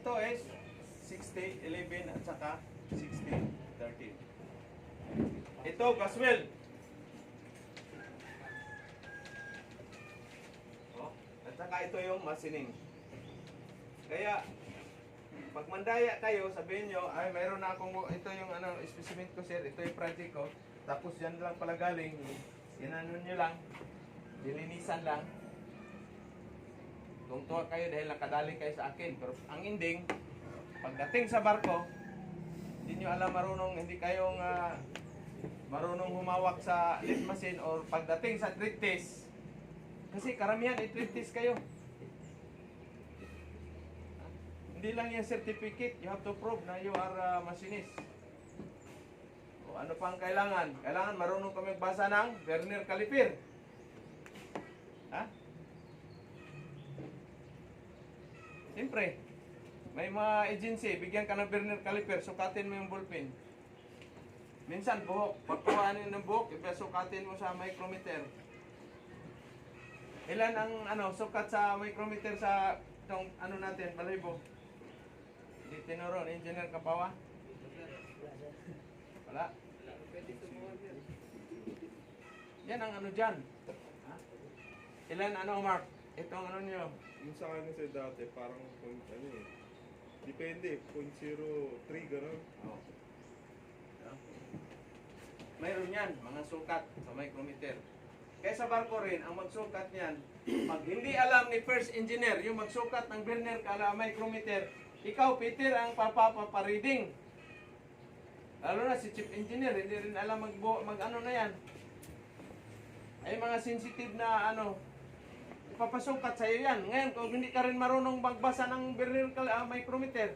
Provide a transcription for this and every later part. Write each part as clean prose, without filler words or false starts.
dito is 60, 11 at saka 16, 13. Ito, gaswell. Oh, at saka ito yung masining. Kaya, pag mandaya kayo, sabihin nyo, ay mayroon na akong, ito yung ano, specimen ko sir, ito yung project ko. Tapos yan lang pala galing. Sinano nyo lang, dilinisan lang. Tungtuwa kayo dahil nakadali kayo sa akin. Pero ang ending, pagdating sa barko, hindi nyo alam marunong, hindi kayong marunong humawak sa lift machine or pagdating sa treat test. Kasi karamihan i-treat test kayo. Hindi lang yung certificate, you have to prove na you are a machinist. O ano pang kailangan? Kailangan marunong kami magbasa ng Vernier Caliper. Ha? Siyempre, may mga agency, bigyan ka ng Vernier Caliper, sukatin mo yung ballpen. Minsan buhok, pagkuhaan ng buhok, sukatin mo sa micrometer. Ilan ang sukat sa micrometer sa itong ano natin, balahibo? Di tinuro, engineer Kapawa? Wala. Yan ang ano dyan. Ha? Ilan Mark? Itong ano nyo? Yung sa akin kasi dati, parang depende, 0.03 gano'n. Oh. Mayroon yan, mga sukat sa micrometer. Kaya sa barko rin, ang magsukat niyan, pag hindi alam ni first engineer, yung magsukat ng Vernier micrometer, ikaw, Peter, ang papareading. Lalo na si chief engineer, hindi rin alam mag-ano na yan. Ay mga sensitive na ipapasukat sa'yo yan. Ngayon, kung hindi ka rin marunong magbasa ng Vernier micrometer,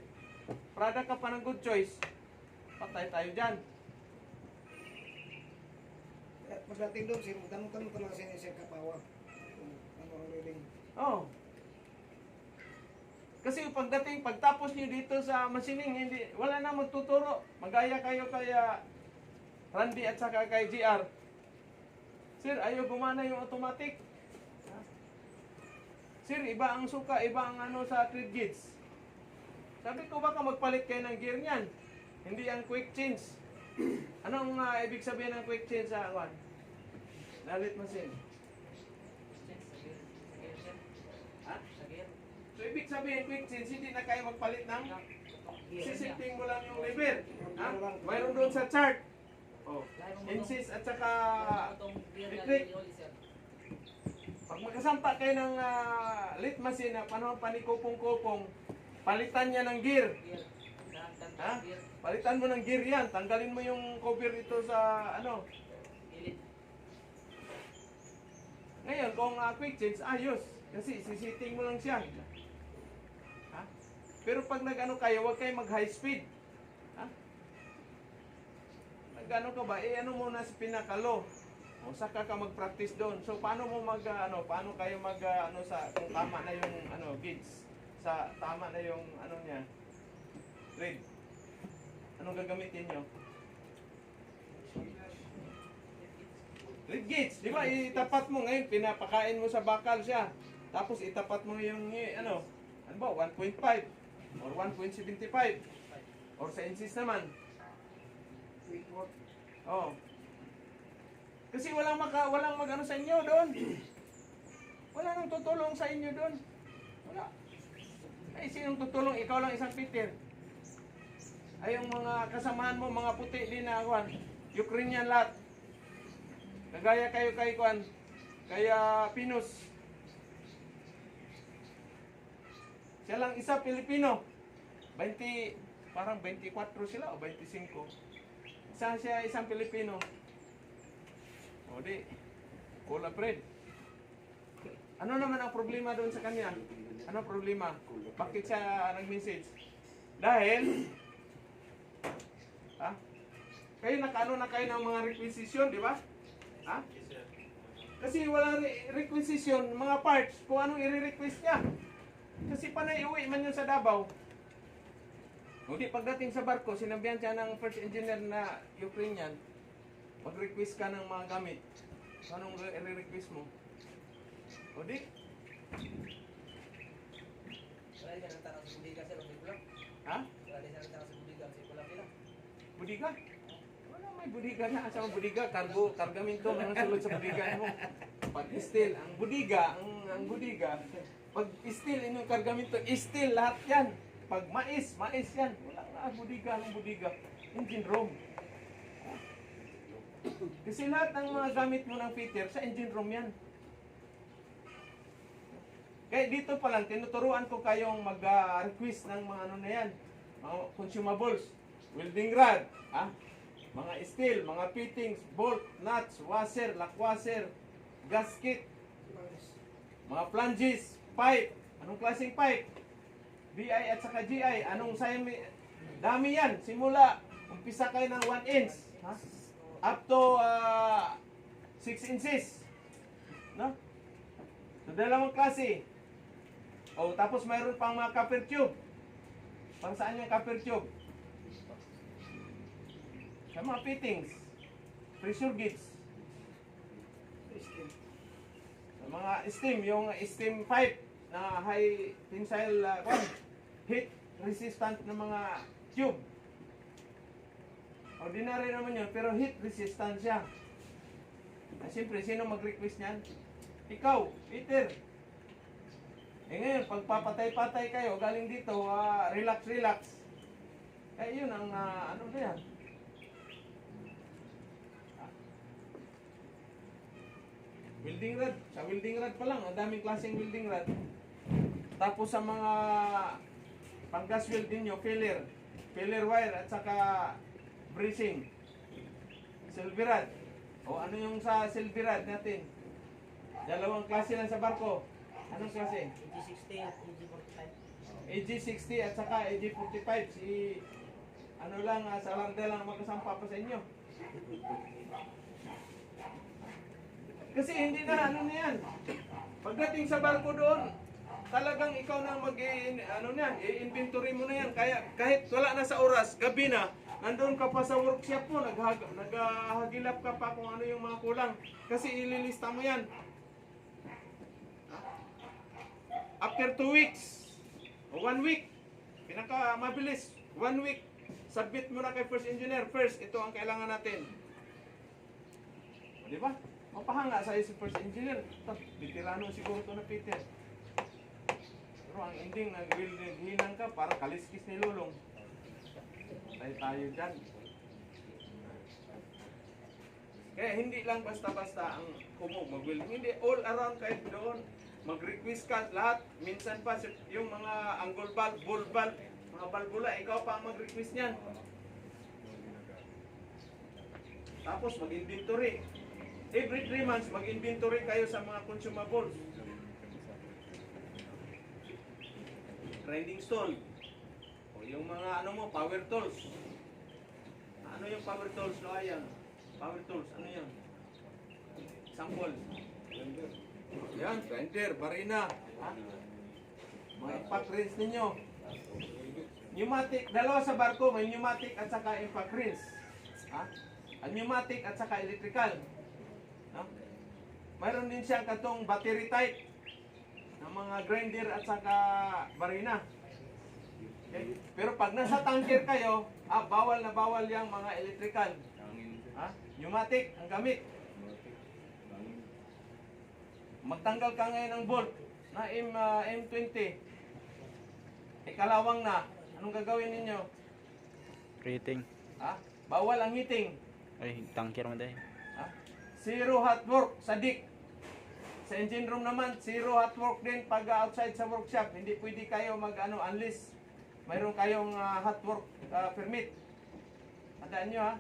prada ka pa ng good choice, patay tayo dyan. Pagdating doon, tanong-tanong ko lang sa Sir Kapawa. Ano ang reading? Oh. Kasi pagtapos niyo dito sa machining, wala na magtuturo. Magaya kayo kay Randy at saka kay GR. Sir, ayaw gumana yung automatic. Sir, iba ang suka, iba ang sa thread gauge. Sabi ko baka magpalit kayo ng gear niyan. Hindi ang quick change. Anong ibig sabihin ng quick change sa Lalit machine? Ha? So, ibig sabihin, quick change, hindi na kayo magpalit ng sisiping mo lang yung lever. Ha? Mayroon doon sa chart. Oh, insist at saka electric. Pag magkasampa kayo ng lit machine na panahon panikupong-kupong, palitan niya ng gear. Ha? Palitan mo ng gear yan. Tanggalin mo yung cover ito sa Ngayon, kung quick change, ayos. Kasi sisiting mo lang siya. Ha? Pero pag kayo, huwag kayo mag high speed. Ha? Nag-ano ka ba? Muna sa pinakalo. O saka ka mag-practice doon. So paano mo paano kayo sa kung tama na yung gauge, sa tama na yung niya. Thread. Anong gagamitin nyo? Thread gauge, di ba? Itapat mo ngayon, pinapakain mo sa bakal siya. Tapos itapat mo yung ano ba, 1.5 or 1.75 or sa inches naman. Oh. Kasi walang mag-ano sa inyo doon. Wala nang tutulong sa inyo doon. Wala. Ay, sinong tutulong? Ikaw lang isang Peter. Ay, yung mga kasamahan mo, mga puti din na Ukrainian lahat. Kagaya kayo kay kaya Pinos. Siya lang isa Pilipino. 20, parang 24 sila o 25. Siya isang Pilipino. O di, cola bread. Ano naman ang problema doon sa kanya? Ano ang problema? Bakit siya nag-message? Dahil, kayo nakaano na kayo ng mga requisition, di ba? Ha? Kasi walang requisition, mga parts, kung anong i-request niya. Kasi panay uwi man yun sa Davao. Hindi, pagdating sa barko, sinabihan siya ng first engineer na Ukrainian, mag-request ka ng mga gamit. Anong i-request mo? O di? Wala ka ng tanong, hindi ka sir, budiga. Wala may budiga na. Sa budiga, kargamento, mga sulod sa budiga mo. Pag steel, ang budiga, pag steel, inyong kargamento, steel, lahat yan. Pag mais yan. Wala na budiga, ang budiga. Engine room. Kasi lahat ng mga gamit mo ng fitter, sa engine room yan. Kaya dito pa lang, tinuturuan ko kayong mag-request ng mga ano na yan. Mga consumables, welding rod, mga steel, mga fittings, bolt, nuts, washer, lock washer, gasket, mga flanges, pipe, anong klaseng pipe, BI at saka GI, anong size, dami yan, simula, umpisa kayo ng 1 inch, up to 6 inches, no? So, dalawang klase. O, tapos mayroon pang mga copper tube. Pang saan yung copper tube? Sa mga fittings, pressure gauge. Sa mga steam, yung steam pipe na high tensile heat resistant na mga tube. Ordinary naman yun, pero heat resistant siya. Siyempre, sino mag-request niyan? Ikaw, Peter. Ngayon, pagpapatay-patay kayo, galing dito, relax. Yun ang, ano na yan? Welding rod. Sa welding rod pa lang, ang daming klaseng welding rod. Tapos sa mga pang-gas welding nyo, filler wire, at saka bracing. Silver rod. O ano yung sa silver rod natin? Dalawang klase lang sa barko. Anong klase? AG60 at AG45. AG60 at saka AG45. Si ano lang, sa larde lang magkasampa pa sa inyo. Kasi hindi na ano na yan. Pagdating sa barko doon, talagang ikaw na i-inventory mo na yan. Kaya kahit wala na sa oras, gabi na, nandoon ka pa sa workshop mo, naghahagilap ka pa kung ano yung mga kulang. Kasi ililista mo yan. After 2 weeks, o 1 week, pinaka mabilis, 1 week, submit mo na kay first engineer. First, ito ang kailangan natin. Di ba? Mapahanga sa'yo si first engineer. Bitirano siguro ito na Peter. Pero ang ending, naghihinang ka para kaliskis ni Lulong. Tayo dyan. Kaya hindi lang basta-basta ang mag-welding. Hindi, all around kahit doon. Mag-request ka lahat. Minsan pa yung mga angle valve, ball valve, mga valvula, ikaw pa ang mag-request niyan. Tapos mag-inventory. Every 3 months, mag-inventory kayo sa mga consumables. Grinding stone. O yung mga power tools. Ano yung power tools? No, ayan. Power tools, ano yan? Sample. Yan, grinder, barina. Mga impact rinse ninyo. Pneumatic, dalawa sa barko, may pneumatic at saka impact rinse. Ang pneumatic at saka electrical. Mayroon din siyang katong battery type ng mga grinder at saka barina. Okay? Pero pag nasa tanker kayo, bawal na bawal yung mga electrical. Pneumatic ang gamit. Magtanggal ka ngayon ng bolt na M20. Ikalawang na. Anong gagawin ninyo? Rating. Bawal ang heating. Ay, tanker mo dahil. Zero hot work sa dick. Sa engine room naman, zero hot work din pag outside sa workshop. Hindi pwede kayo unless mayroon kayong hot work permit. Tandaan nyo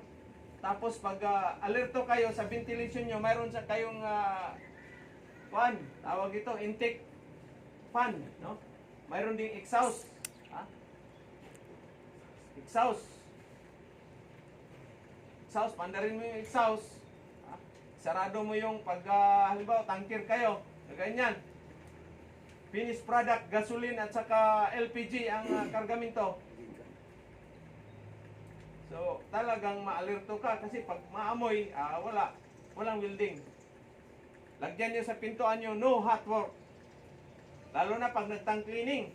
Tapos pag alerto kayo sa ventilation nyo, mayroon sa kayong fan. Tawag ito, intake fan. No? Mayroon ding exhaust. Exhaust. Exhaust, pandarin mo yung exhaust. Sarado mo yung pag, halimbawa, tanker kayo, ganyan. Finished product, gasoline at saka LPG ang kargamento. So, talagang maalerto ka kasi pag maamoy, walang welding. Lagyan nyo sa pintuan nyo, no hot work. Lalo na pag nagtang cleaning.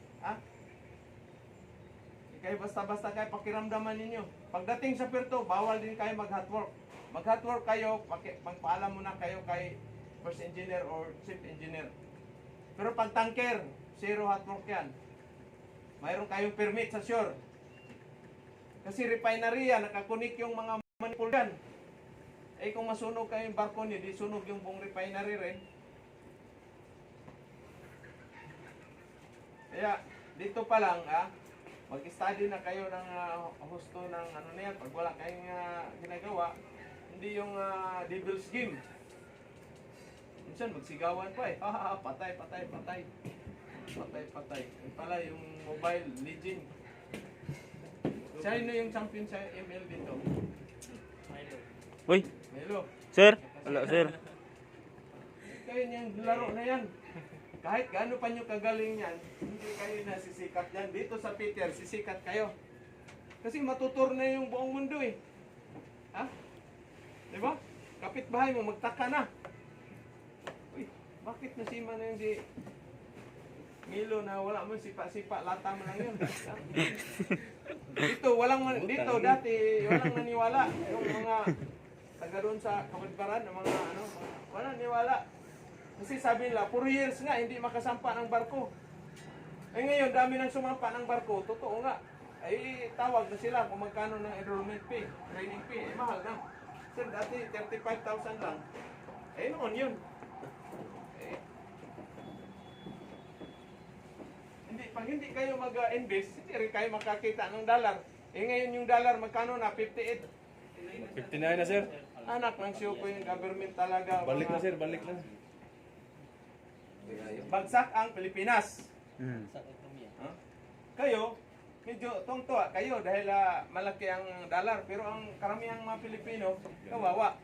Kaya basta-basta kayo pakiramdaman ninyo. Pagdating sa Puerto, bawal din kayo mag-hot work. Mag-hot work kayo, magpaalam muna kayo kay first engineer or chief engineer. Pero pag tanker, zero hot work yan. Mayroon kayong permit sa shore. Kasi refinery yan, nakakunik yung mga manipul yan. Eh kung masunog kayo yung barko niyo, di sunog yung buong refinery rin. Kaya dito pa lang, mag-study na kayo ng husto ng ano na yan. Pag wala kayong ginagawa, hindi yung devil's game. Minsan magsigawan pa eh. Patay, patay, patay. Patay, patay. Yung pala yung Mobile Legend. Sino yung champion sa ML dito? Milo. Uy, Melo. sir. Wala, sir. Kayo niyang laro na yan. Kahit gaano pa nyo kagaling yan, hindi kayo nasisikat yan. Dito sa Peter, sisikat kayo. Kasi matutur na yung buong mundo eh. Ha? Diba? Kapitbahay mo, magtaka na. Uy, bakit nasima na yung si Milo na wala mo sipa-sipa, lata mo lang yun. Dito, dito dati, walang naniwala. Yung mga taga doon sa Kabadbaran, mga walang naniwala. Kasi sabi nila, 4 years nga, hindi makasampa ng barko. Eh ngayon, dami nang sumampa ng barko, totoo nga. Ay, tawag na sila kung magkano ng enrollment fee, training fee, mahal na. Sir, dati 35,000 lang. Eh, noon yun. Eh, pag hindi kayo mag-invest, hindi rin kayo makakita ng dollar. Eh ngayon yung dollar, magkano na? 58. 59 na sir. Anak ng siyo ko yung government talaga. Balik na sir, balik na. Bagsak ang Pilipinas. Sa ekonomiya. Huh? Kayo, medyo tungtuwa kayo dahil malaki ang dollar. Pero ang karamihang mga Pilipino, kawawa.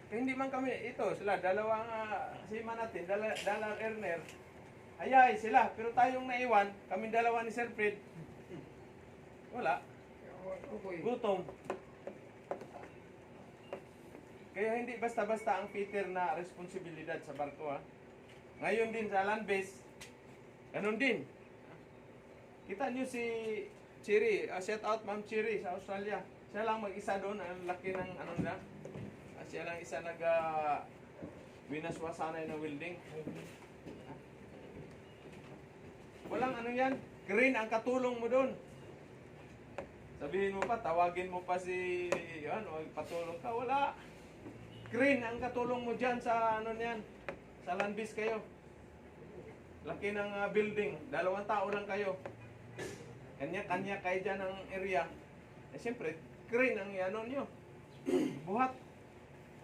Kaya hindi man kami, ito sila, dalawang sima natin, dollar earner. Ayay sila, pero tayong naiwan, kami dalawa ni Sir Fred, wala. Gutom. Kaya hindi basta-basta ang Peter na responsibilidad sa barko ha. Ngayon din sa land base, ganun din. Kita nyo si Chiri, shout out Ma'am Chiri sa Australia. Siya lang mag-isa doon, ang laki ng ano na. Siya lang isa binaswasanay na welding. Walang ano yan, green ang katulong mo doon. Sabihin mo pa, tawagin mo pa si, patulong ka, wala. Green ang katulong mo dyan sa ano niyan, sa land base kayo. Laki ng building, 2 tao lang kayo. Kanya-kanya kayo dyan ng area. Eh siyempre, green ang ano nyo. Buhat.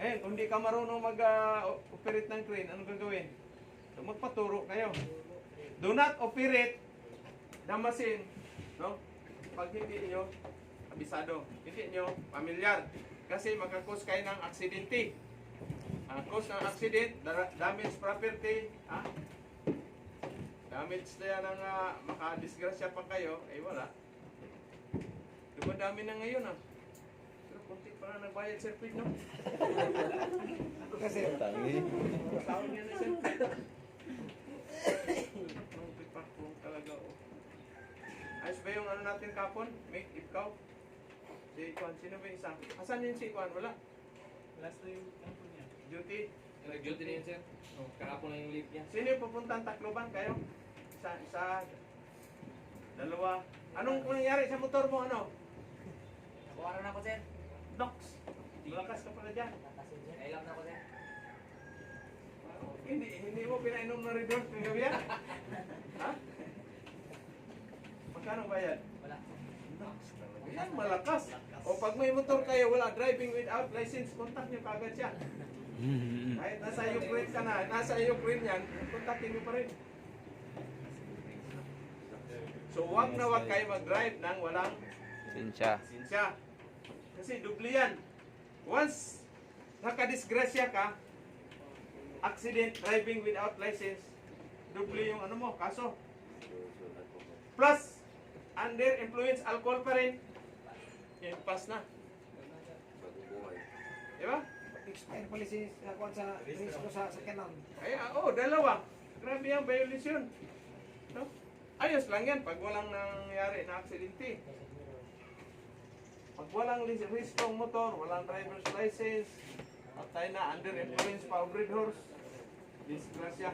Eh, kung di ka marunong mag-operate ng crane, anong gagawin? So, magpaturo kayo. Do not operate the machine, no? Pag hindi nyo, abisado. Hindi nyo, pamilyar. Kasi magkakos kayo ng aksidente. Ang cause ng accident, damage property, damage na yan ang makadisgrasya pa kayo, eh wala. Dumadami na ngayon Pero kunti pa na nagbayad Sir Pete, no? Kasi, Taon niya na Sir Pete. Kunti pa kung talaga, Ayos ba yung ano natin kapon? Make ikaw? Si Ikwan, sino ba yung isa? Asan yun si Ikwan? Wala. Last na yung kampo niya. Duty. Nag-duty na yun, sir. Kahapon lang yung leave niya. Sino yung pupuntang Tacloban kayo? Isa, dalawa. Anong nangyari sa motor mo, ano? Nakuha na ako, sir. Nox. Malakas ka pala dyan. Kailang na ako, sir. Hindi mo pinainom na redox ng gabi yan? Ha? Magkano bayad? Wala. Nox talaga. Yan, malakas. O pag may motor kayo, wala driving without license, contact nyo kagad siya. Kahit nasa Ukraine ka na, nasa Ukraine yan, kontakin mo pa rin. So wag na wag kayo mag-drive nang walang Sinsya. lisensya. Kasi dubli yan. Once nakadisgrasya ka, accident driving without license, dubli yung ano mo, kaso. Plus, under influence alcohol pa rin, pass na. Diba? expired pala si nakuha sa registro sa sakyanan. Ay, dalawa. Grabe yung violation. No? Ayos lang yan pag walang nangyari na aksidente. Pag walang restong motor, walang driver's license, patay na, under influence pa, breed horse, disgrasya.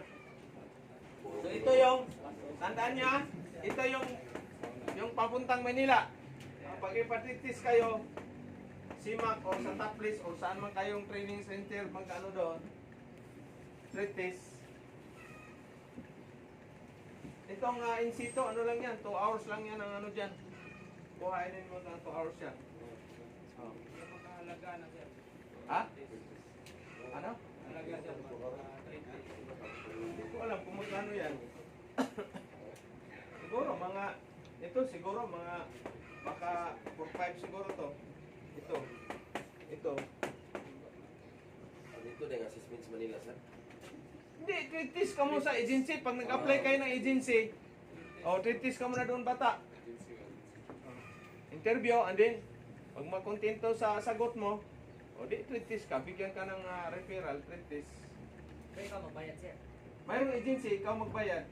So ito yung, tandaan niya, ito yung papuntang Manila. Pag ipatitis kayo, SIMAC o sa Taplis o saan man kayong training center, magkano doon, treatise. Itong in situ, ano lang yan, 2 hours lang yan ang ano dyan. Kuhainin mo na 2 hours yan. Oh. Halaga na sir. Ha? Ano? Halaga sir. 30. Hindi ko alam kung magkano yan. Siguro mga, ito siguro mga, baka 4-5 siguro to. Ito. Dito din assessments Manila, sir. Hindi, treatise ka mo sa agency. Pag nag-apply kayo ng agency, treatise ka mo na doon bata. Interview, and then, pag makontento sa sagot mo, di treatise ka, bigyan ka ng referral, treatise. Kaya ikaw magbayad, sir. Mayroong agency, ikaw magbayad.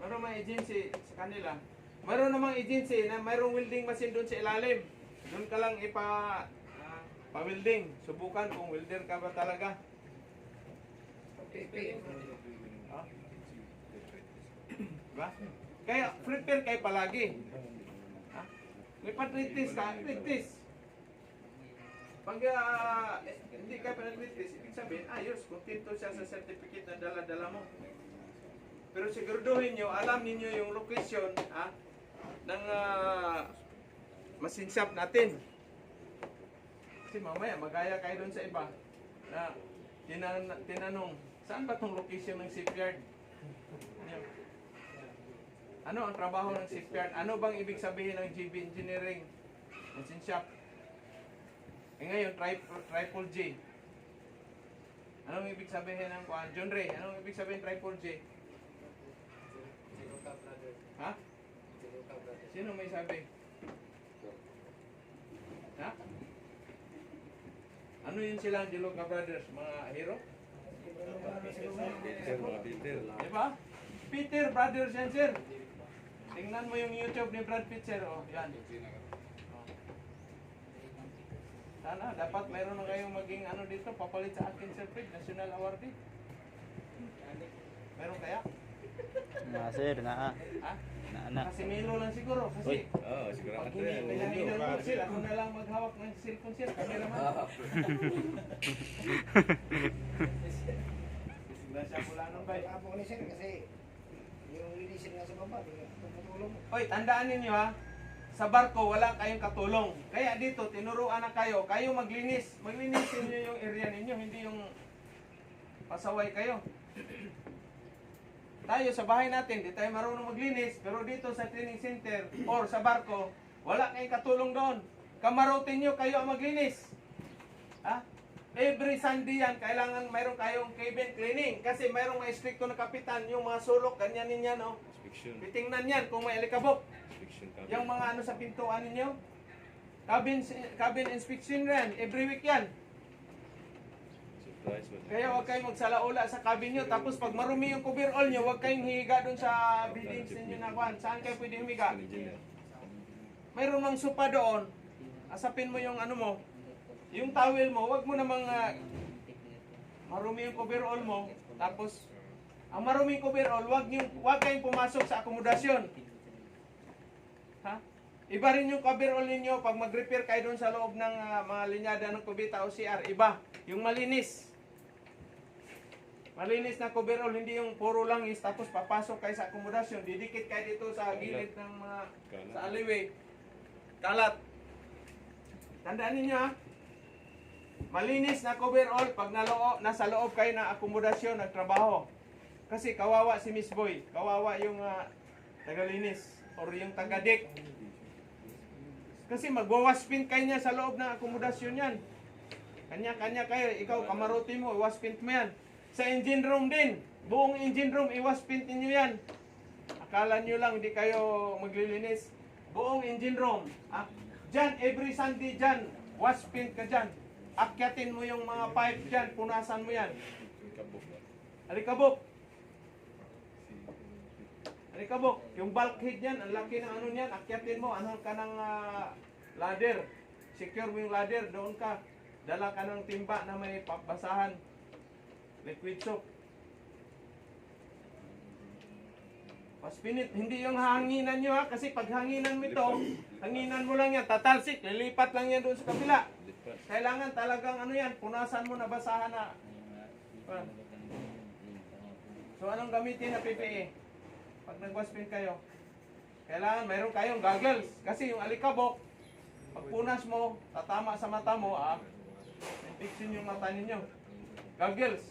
Mayroong mga agency sa kanila. Mayroon namang agency na mayroong welding machine doon sa ilalim. Doon ka lang pa-welding. Subukan kung welder ka ba talaga. Ha? Diba? Kaya prepare kayo palagi. Ha? May patritis ka, tritis. Pag hindi ka pa nag-tritis, ibig sabihin, ayos, kontento siya sa certificate na dala-dala mo. Pero siguraduhin nyo, alam ninyo yung location ng machine shop natin. Kasi mamaya, magaya kayo doon sa iba na tinanong, saan ba itong location ng shipyard? Ano ang trabaho ng shipyard? Ano bang ibig sabihin ng GB Engineering machine shop? Ngayon, triple J. Anong ibig sabihin ng John Ray? Anong ibig sabihin triple J? Ha? Sino may sabi? Ha? Ano yun silang Diloca Brothers? Mga hero? Sir, mga Peter. Diba? Peter Brothers yan, sir. Tingnan mo yung YouTube ni Brad Pitt, sir. Oh, yan. Oh. Sana, dapat mayroon na kayong maging ano dito, papalit sa akin, Sir Fred, National Awardee. Meron kaya? Sir, Ha? na. Kasi Milo lang siguro. Kasi Oo, siguro pag ka hindi tayo. pinanilan mo, sir, ako na lang maghawak ng cellphone, sir. Camera man. Disgrasya ko lang ng bay. Tapos ni sir kasi yung linisin nga sa baba, tumutulong. Oy, tandaan ninyo ha. Sa barko, wala kayong katulong. Kaya dito, tinuruan na kayo. Kayo maglinis. Maglinisin nyo yung area ninyo, hindi yung pasaway kayo. Tayo sa bahay natin, di tayo marunong maglinis. Pero dito sa training center or sa barko, wala kayong katulong doon. Kamarotin nyo, kayo ang maglinis. Ha? Every Sunday yan, kailangan mayroon kayong cabin cleaning. Kasi mayroong mga stricto na kapitan, yung mga sulok, ganyan ninyo, no? Inspection. Titingnan yan kung may alikabok. Inspection kami. Yung mga ano sa pintuan ninyo, cabin inspection rin, every week yan. Surprise mo. Kaya huwag kayong magsalaula sa cabin nyo. Tapos pag marumi yung coverall nyo, huwag kayong higa dun sa buildings ninyo na kwan. Saan kayo pwede humiga? Engineer. Mayroon mang sopa doon. Asapin mo yung ano mo. Yung towel mo, huwag mo namang marumi yung coverall mo. Tapos, ang marumi yung coverall, huwag kayong pumasok sa akomodasyon. Ha? Iba rin yung coverall ninyo pag mag-repair kayo doon sa loob ng mga linyada ng kubita o CR. Iba. Yung malinis. Malinis na coverall, hindi yung puro langis tapos papasok kayo sa akomodasyon. Didikit kayo dito sa gilid ng mga sa alleyway. Kalat. Tandaan ninyo ha. Malinis na coverall pag nasa loob kayo ng akomodasyon, nagtrabaho. Kasi kawawa si Miss Boy. Kawawa yung tagalinis or yung taga-deck. Kasi magwawaspin kayo niya sa loob ng akomodasyon yan. Kanya-kanya kayo. Ikaw, kamarote mo, iwaspin mo yan. Sa engine room din. Buong engine room, iwaspin niyo yan. Akala nyo lang, hindi kayo maglilinis. Buong engine room. Diyan, every Sunday dyan, waspin ka dyan. Akyatin mo yung mga pipe dyan, punasan mo yan. Kabok na. Alikabok. Alikabok, yung bulkhead niyan, ang laki ng ano niyan, akyatin mo, ano ka ng ladder. Secure mo yung ladder, doon ka. Dala ka ng timba na may basahan. Liquid soap. Paspinit, hindi yung hanginan nyo ha, kasi pag hanginan mo ito, hanginan mo lang yan, tatalsik, lilipat lang yan doon sa kabila. Kailangan talagang ano yan, punasan mo na basahan na. So anong gamitin na PPE? Pag nag-waspin kayo, kailangan mayroon kayong goggles. Kasi yung alikabok, pag punas mo, tatama sa mata mo, infection yung mata ninyo. Goggles.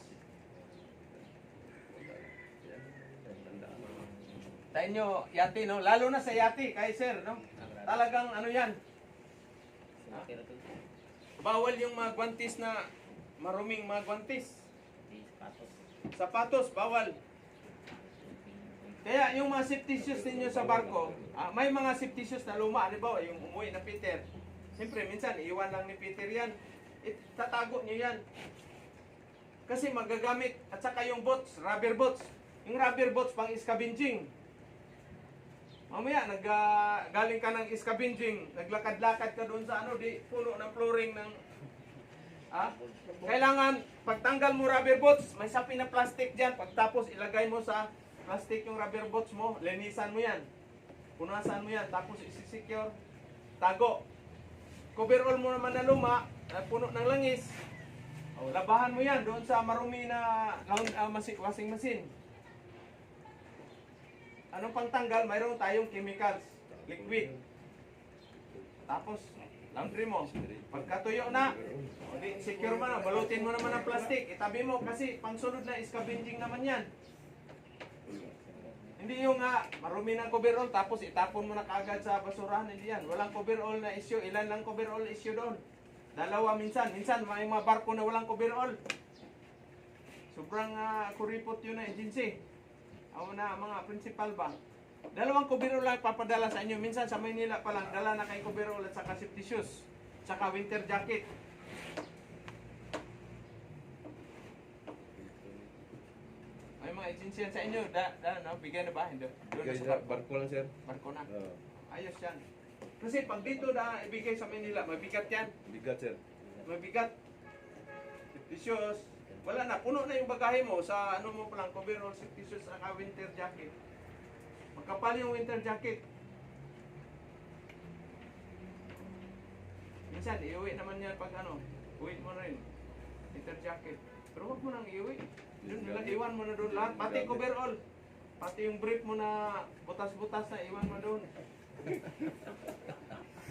Sa inyo, yati, no? Lalo na sa yati, kay sir, no? Talagang ano yan. Bawal yung mga guantes na maruming mga guantes. Sapatos, bawal. Kaya yung mga safety shoes ninyo sa barko, may mga safety shoes na luma, halimbawa yung umuwi na Peter. Siyempre, minsan, iwan lang ni Peter yan. Tatago nyo yan. Kasi magagamit, at saka yung boots, rubber boots. Yung rubber boots pang scavenging. Mamaya, galing ka ng scavenging, naglakad-lakad ka doon sa di puno ng flooring ng... Kailangan, pagtanggal mo rubber boots, may sapi na plastic dyan. Pagtapos, ilagay mo sa plastic yung rubber boots mo, linisan mo yan. Punasan mo yan, tapos isi-secure, tago. Coverall mo naman na luma, puno ng langis. Labahan mo yan doon sa marumi na washing machine. Anong pangtanggal? Mayroon tayong chemicals, liquid. Tapos, laundry mo. Pagkatuyo na, secure mo na, balutin mo naman ang plastic. Itabi mo kasi pangsunod na scavenging naman yan. Hindi yung marumi ng coverall tapos itapon mo na kaagad sa basurahan. Hindi yan. Walang coverall na issue. Ilan lang coverall issue doon? Dalawa minsan. Minsan may mga barko na walang coverall. Sobrang kuripot yun na agency. Ako na mga principal ba? Dalawang coverall lang papadala sa inyo. Minsan sa Maynila pa lang, dala na kay coverall at saka safety shoes. Saka winter jacket. May mga agency yan sa inyo. Bigyan na ba? Hindi. Doon sa Barko lang, sir. barko na. Oo. Ayos yan. Kasi pag dito na ibigay sa Maynila, mabigat yan. Bigat, sir. Mabigat. Safety shoes. Wala na, puno na yung bagahe mo sa ano mo palang, coverall, safety shoes, saka winter jacket. Magkapal yung winter jacket. Minsan, iuwi naman yan pag uwi mo rin. Winter jacket. Pero huwag mo nang iuwi. Doon, iwan mo na doon lahat. Pati coverall. Pati yung brief mo na butas-butas na, iwan mo doon.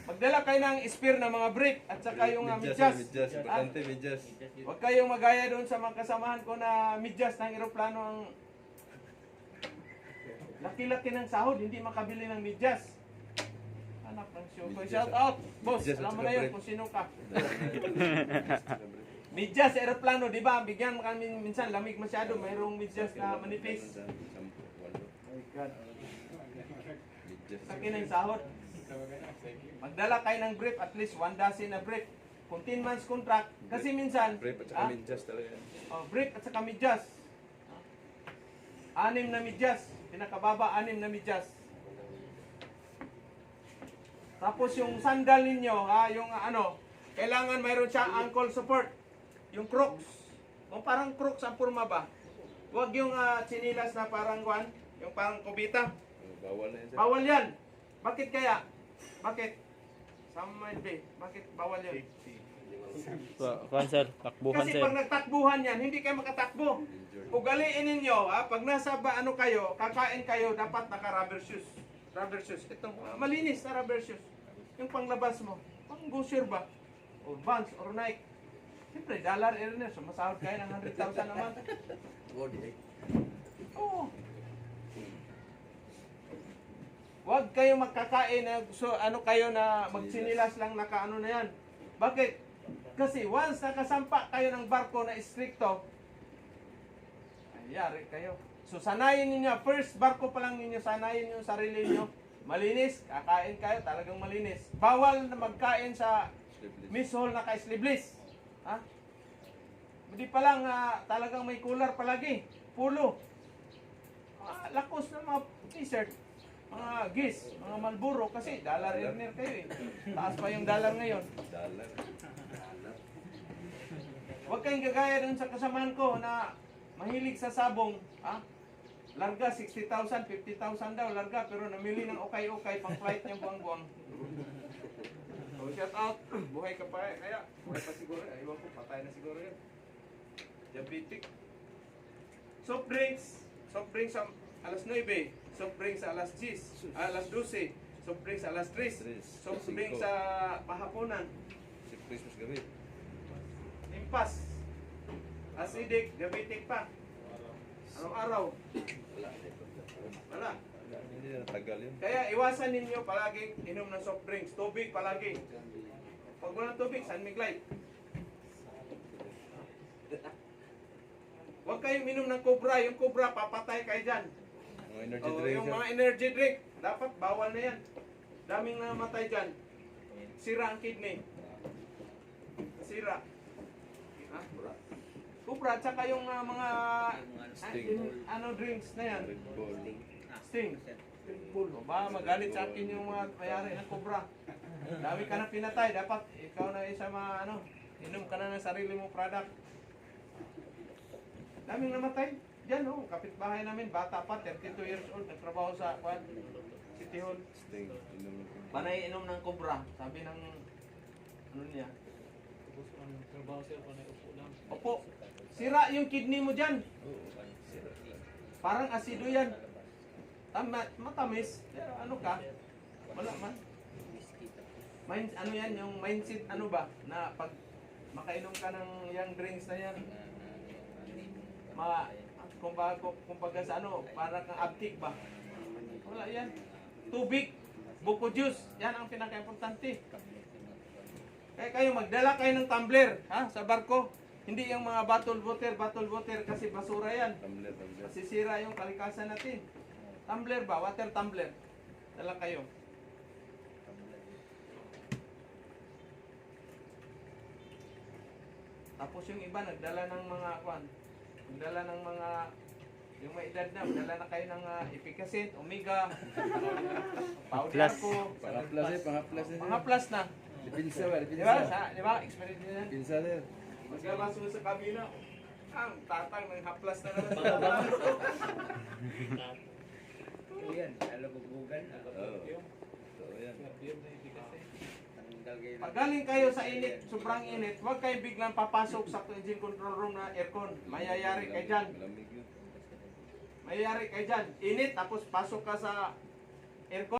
Magdala kayo ng spear na mga brief at saka yung medyas. Medyas, importante, medyas. Huwag kayong magaya doon sa mga kasamahan ko na medyas ng eroplano ang laki-laki ng sahod, hindi makabili ng medyas. Anak ng show ko. Shout out, boss. Medyas at Alam mo saka na yun brief. kung sino ka. Medyas sa eroplano, di ba? Bigyan mo kami minsan, lamig masyado. Mayroong medyas na manipis. My God. Laki ng sahod. Magdala kayo ng brief, at least 1 dozen na brief. Kung 10 months contract, kasi minsan, Brief at saka medyas talaga. brief at saka medyas. 6 na medyas. Pinakababa, 6 na medyas. Tapos yung sandal ninyo, yung kailangan mayroon siya ankle support. Yung Crocs. Kung parang Crocs ang purma ba? Huwag yung chinilas na parang yung parang kubita. Bawal na yan, sir. Bawal yan. Bakit kaya? Bakit? Bakit bawal yun? Kuan sir, takbuhan Kasi sir. pag nagtakbuhan yan, hindi kayo makatakbo. Ugaliin ninyo, pag nasa kayo, kakain kayo, dapat naka-rubber shoes. Rubber shoes. Itong malinis na rubber shoes. Yung panglabas mo. Pang Gosher ba? O Vans or Nike. Siyempre, dollar earner. So, masahod kayo ng 100,000 naman. Oo. Huwag kayo magkakain na kayo na magsinilas lang nakaano na yan. Bakit? Kasi once nakasampa kayo ng barko na istrikto, ayari kayo. So sanayin niyo, first barko pa lang ninyo, sanayin yung sarili niyo. Malinis, kakain kayo, talagang malinis. Bawal na magkain sa miss hall na ka-sleeveless. Ha? Hindi pa lang talagang may cooler palagi. Pulo. lakos na mga t-shirt, mga gis, mga Marlboro kasi dollar earner kayo eh. Taas pa yung dollar ngayon. Dollar. Huwag kayong gagaya dun sa kasamaan ko na mahilig sa sabong, ha? Larga 60,000, 50,000 daw larga pero namili ng okay-okay pang flight niya buwang-buwang. So shout out, buhay ka pa eh. Kaya buhay pa siguro, aywan ko patay na siguro yun. Diabetic. Soft drinks sa alas 9, soft drinks sa alas 10, alas 12, soft drinks sa alas 3, soft drinks sa pahaponan, Si Christmas gabi. impas, acidic, diabetic pa. Anong araw? Wala. Hindi na tagal yun. Kaya iwasan ninyo palaging inom ng soft drinks, tubig palagi. Pag walang tubig, San Mig Light. Huwag kayong minom ng Cobra. Yung Cobra, papatay kayo dyan. Mga energy O, drink, yung sir. mga energy drink, dapat bawal na yan. Daming namatay dyan. Sira ang kidney. Sira. Ha? Cobra, tsaka yung mga Sting. drinks na yan. Red Bull. Sting. Red Bull. O ba, magalit sa akin yung mga mayari ng Cobra. Dami ka na pinatay. Dapat ikaw na isa inom ka na ng sarili mong product. Daming namatay. Diyan kapitbahay namin, bata pa, 32 years old, nagtrabaho sa City Hall. Sting. Inom ko. Panay inom ng Cobra, sabi ng niya. Tapos ang trabaho sir, kung upo lang. Opo, sira yung kidney mo dyan. Oo. Sira. Parang asido yan. Matamis, pero ano ka? Wala man. Ano yan, yung mindset ba? Na pag makainom ka ng yung drinks na yan, kumbaga sa para kang abtik ba? Wala yan. Tubig, buko juice, yan ang pinaka-importante. Kaya kayo magdala kayo ng tumbler, ha, sa barko. Hindi yung mga bottle water kasi basura yan. Tumbler. Masisira yung kalikasan natin. Tumbler ba? Water tumbler. Dala kayo. Tapos yung iba nagdala ng mga yung may edad na, magdala na kayo ng Efficacy, Omega, powder Plus. ko. Pangaplas eh. Mga plus na. Dipinsa ba? Di ba? Di ba? Experience nyo yan. Dipinsa sir. Magkabaso sa kabina. Ang tatang ng haplas na naman. Yan, alabugbugan. Oo. So yan. Pag galing kayo sa init, sobrang init, huwag kayo biglang papasok sa engine control room na aircon. Mayayari kayo dyan. Malamig yun. Mayayari kayo dyan. Init, tapos pasok ka sa aircon.